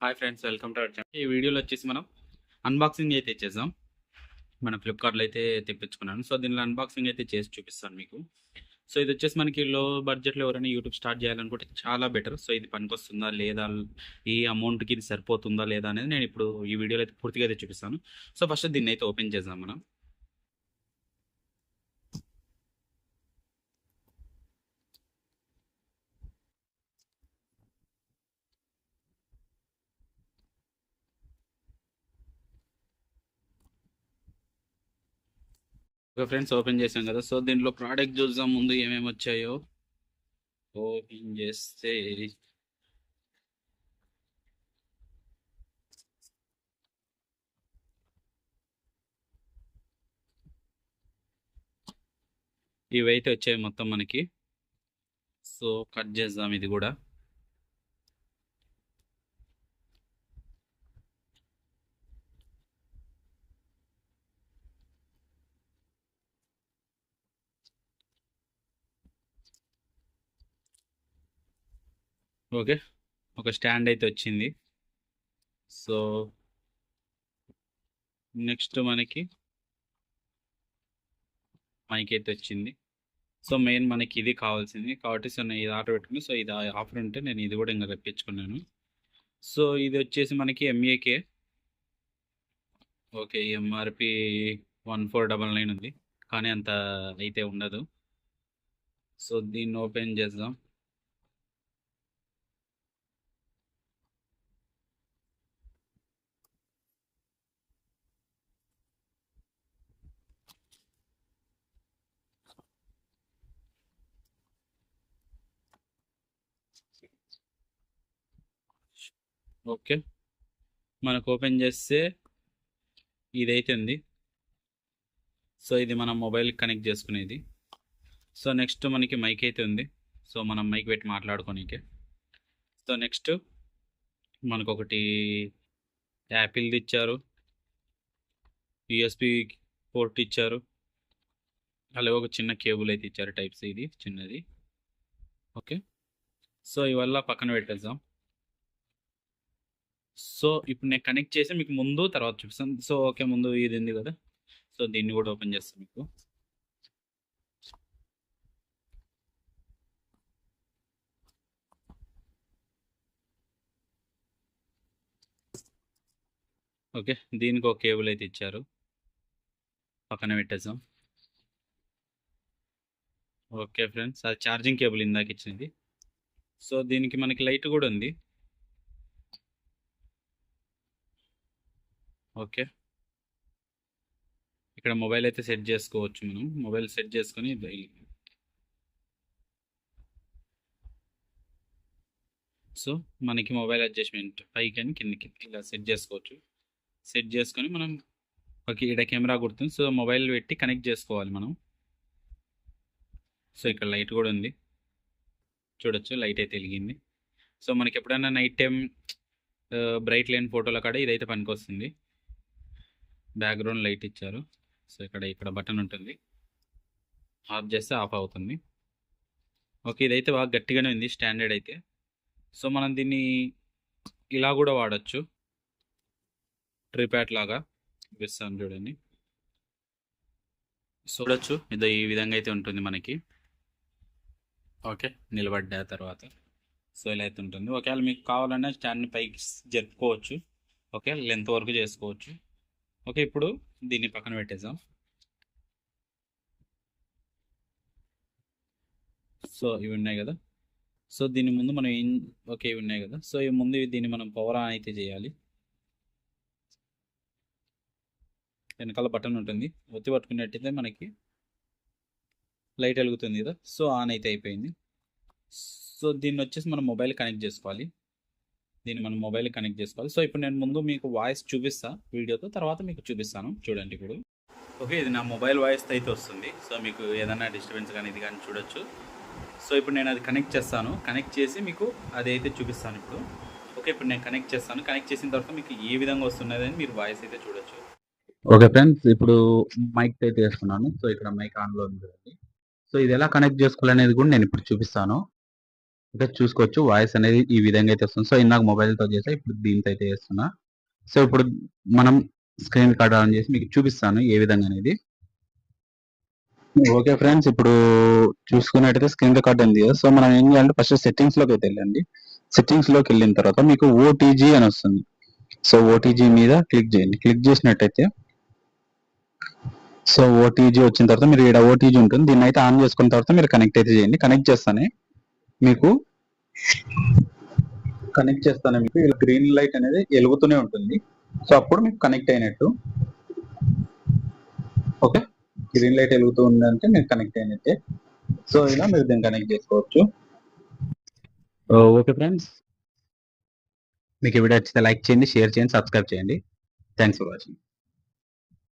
Hi friends, welcome to our channel. ఈ వీడియోలో వచ్చేసి మనం అన్బాక్సింగ్ అయితే చేద్దాం. మన ఫ్లిప్కార్ట్లో అయితే తెప్పించుకున్నాను. సో దీనిలో అన్బాక్సింగ్ అయితే చేసి చూపిస్తాను మీకు. సో ఇది వచ్చేసి మనకి లో బడ్జెట్లో ఎవరైనా యూట్యూబ్ స్టార్ట్ చేయాలనుకుంటే చాలా బెటర్. సో ఇది పనికొస్తుందా లేదా, ఈ అమౌంట్కి ఇది సరిపోతుందా లేదా అనేది నేను ఇప్పుడు ఈ వీడియోలో అయితే పూర్తిగా అయితే చూపిస్తాను. సో ఫస్ట్ దీన్ని అయితే ఓపెన్ చేద్దాం మనం. ఓకే ఫ్రెండ్స్, ఓపెన్ చేసాం కదా. సో దీంట్లో ప్రోడక్ట్ చూద్దాం ముందు ఏమేమి వచ్చాయో. ఓపెన్ చేస్తే ఇవైతే వచ్చాయి మొత్తం మనకి. సో కట్ చేద్దాం ఇది కూడా. ఓకే, ఒక స్టాండ్ అయితే వచ్చింది. సో నెక్స్ట్ మనకి మైక్ అయితే వచ్చింది. సో మెయిన్ మనకి ఇది కావాల్సింది కాబట్టి సో నేను ఇది ఆర్డర్ పెట్టుకుని, సో ఇది ఆఫర్ ఉంటే నేను ఇది కూడా ఇంకా తెప్పించుకున్నాను. సో ఇది వచ్చేసి మనకి ఎంఏకే. ఓకే, ఎంఆర్పి 1499 ఉంది, కానీ అంత అయితే ఉండదు. సో దీన్ని ఓపెన్ చేద్దాం. ఓకే, మనకు ఓపెన్ చేస్తే ఇదైతే ఉంది. సో ఇది మనం మొబైల్కి కనెక్ట్ చేసుకునేది. సో నెక్స్ట్ మనకి మైక్ అయితే ఉంది. సో మనం మైక్ పెట్టి మాట్లాడుకోనికే. సో నెక్స్ట్ మనకు ఒకటి యాపిల్ది ఇచ్చారు, యూఎస్బి పోర్ట్ ఇచ్చారు, అలాగే ఒక చిన్న కేబుల్ అయితే ఇచ్చారు, టైప్ సి ఇది చిన్నది. ఓకే, సో ఇవల్ల పక్కన పెట్టేద్దాం. సో ఇప్పుడు నేను కనెక్ట్ చేసి మీకు ముందు తర్వాత చూపిస్తాను. సో ఓకే, ముందు ఇది ఉంది కదా. సో దీన్ని కూడా ఓపెన్ చేస్తాను మీకు. ఓకే, దీనికి ఒక కేబుల్ అయితే ఇచ్చారు, పక్కన పెట్టేద్దాం. ఓకే ఫ్రెండ్స్, అది ఛార్జింగ్ కేబుల్ ఇందాక ఇచ్చింది. సో దీనికి మనకి లైట్ కూడా ఉంది. ఓకే, ఇక్కడ మొబైల్ అయితే సెట్ చేసుకోవచ్చు. మనం మొబైల్ సెట్ చేసుకొని సో మనకి మొబైల్ అడ్జస్ట్మెంట్ పైకి అని కిందకి ఇలా సెట్ చేసుకోవచ్చు. సెట్ చేసుకొని మనం ఓకే, ఇక్కడ కెమెరా గుర్తుంది. సో మొబైల్ పెట్టి కనెక్ట్ చేసుకోవాలి మనం. సో ఇక్కడ లైట్ కూడా ఉంది, చూడొచ్చు లైట్ అయితే వెలిగింది. సో మనకి ఎప్పుడైనా నైట్ టైం బ్రైట్ లేని ఫోటోల కాడ ఇదైతే పనికొస్తుంది. బ్యాక్గ్రౌండ్ లైట్ ఇచ్చారు. సో ఇక్కడ బటన్ ఉంటుంది, ఆఫ్ చేస్తే ఆఫ్ అవుతుంది. ఓకే, ఇదైతే బాగా గట్టిగానే ఉంది, స్టాండర్డ్ అయితే. సో మనం దీన్ని ఇలా కూడా వాడచ్చు, ట్రిప్యాట్ లాగా చూపిస్తాను చూడండి. చూడొచ్చు, ఇది ఈ విధంగా అయితే ఉంటుంది మనకి. ఓకే, నిలబడ్డా తర్వాత సో ఇలా అయితే ఉంటుంది. ఒకవేళ మీకు కావాలన్నా స్టాండ్ని పైకి జరుపుకోవచ్చు. ఓకే, లెంత్ వరకు చేసుకోవచ్చు. ఓకే, ఇప్పుడు దీన్ని పక్కన పెట్టేద్దాం. సో ఇవి ఉన్నాయి కదా. సో దీని ముందు మనం ఏం, ఓకే ఇవి ఉన్నాయి కదా. సో ఈ ముందు దీన్ని మనం పవర్ ఆన్ అయితే చేయాలి. వెనకాల బటన్ ఉంటుంది, ఒత్తి పట్టుకున్నట్టయితే మనకి లైట్ వెలుగుతుంది కదా. సో ఆన్ అయితే అయిపోయింది. సో దీన్ని వచ్చేసి మనం మొబైల్ కనెక్ట్ చేసుకోవాలి. దీన్ని మనం మొబైల్ కనెక్ట్ చేసుకోవాలి. సో ఇప్పుడు నేను ముందు మీకు వాయిస్ చూపిస్తా వీడియోతో, తర్వాత మీకు చూపిస్తాను చూడండి ఇప్పుడు. ఓకే, ఇది నా మొబైల్ వాయిస్ అయితే వస్తుంది. సో మీకు ఏదైనా డిస్టర్బెన్స్ కానీ ఇది కానీ చూడొచ్చు. సో ఇప్పుడు నేను అది కనెక్ట్ చేస్తాను, కనెక్ట్ చేసి మీకు అది అయితే చూపిస్తాను ఇప్పుడు. ఓకే, ఇప్పుడు నేను కనెక్ట్ చేస్తాను. కనెక్ట్ చేసిన తర్వాత మీకు ఏ విధంగా వస్తున్నది అని మీరు వాయిస్ అయితే చూడొచ్చు. ఓకే ఫ్రెండ్స్, ఇప్పుడు మైక్ అయితే వేస్తున్నాను. సో ఇక్కడ మైక్ ఆన్లో ఉంది. సో ఇది ఎలా కనెక్ట్ చేసుకోవాలనేది కూడా నేను ఇప్పుడు చూపిస్తాను. ఓకే, చూసుకోవచ్చు వాయిస్ అనేది ఈ విధంగా అయితే వస్తుంది. సో ఇందాక మొబైల్తో చేసా, ఇప్పుడు దీంతో అయితే చేస్తున్నా. సో ఇప్పుడు మనం స్క్రీన్ రికార్డ్ ఆన్ చేసి మీకు చూపిస్తాను ఏ విధంగా అనేది. ఓకే ఫ్రెండ్స్, ఇప్పుడు చూసుకున్నట్టయితే స్క్రీన్ రికార్డ్ ఉంది కదా. సో మనం ఏం చేయాలంటే ఫస్ట్ సెట్టింగ్స్ లోకి అయితే వెళ్ళండి. సెట్టింగ్స్ లోకి వెళ్ళిన తర్వాత మీకు ఓటీజీ అని వస్తుంది. సో ఓటీజీ మీద క్లిక్ చేయండి. క్లిక్ చేసినట్టయితే సో ఓటీజీ వచ్చిన తర్వాత మీరు ఇక్కడ ఓటీజీ ఉంటుంది, దీన్ని అయితే ఆన్ చేసుకున్న తర్వాత మీరు కనెక్ట్ అయితే చేయండి. కనెక్ట్ చేస్తానే మీకు ఇలా గ్రీన్ లైట్ అనేది వెలుగుతూనే ఉంటుంది. సో అప్పుడు మీకు కనెక్ట్ అయినట్టు. ఓకే, గ్రీన్ లైట్ వెలుగుతూ ఉందంటే మీరు కనెక్ట్ అయినట్టే. సో ఇలా మీరు దీన్ని కనెక్ట్ చేసుకోవచ్చు. ఓకే ఫ్రెండ్స్, మీకు ఈ వీడియో నచ్చితే లైక్ చేయండి, షేర్ చేయండి, సబ్స్క్రైబ్ చేయండి. Thanks for watching.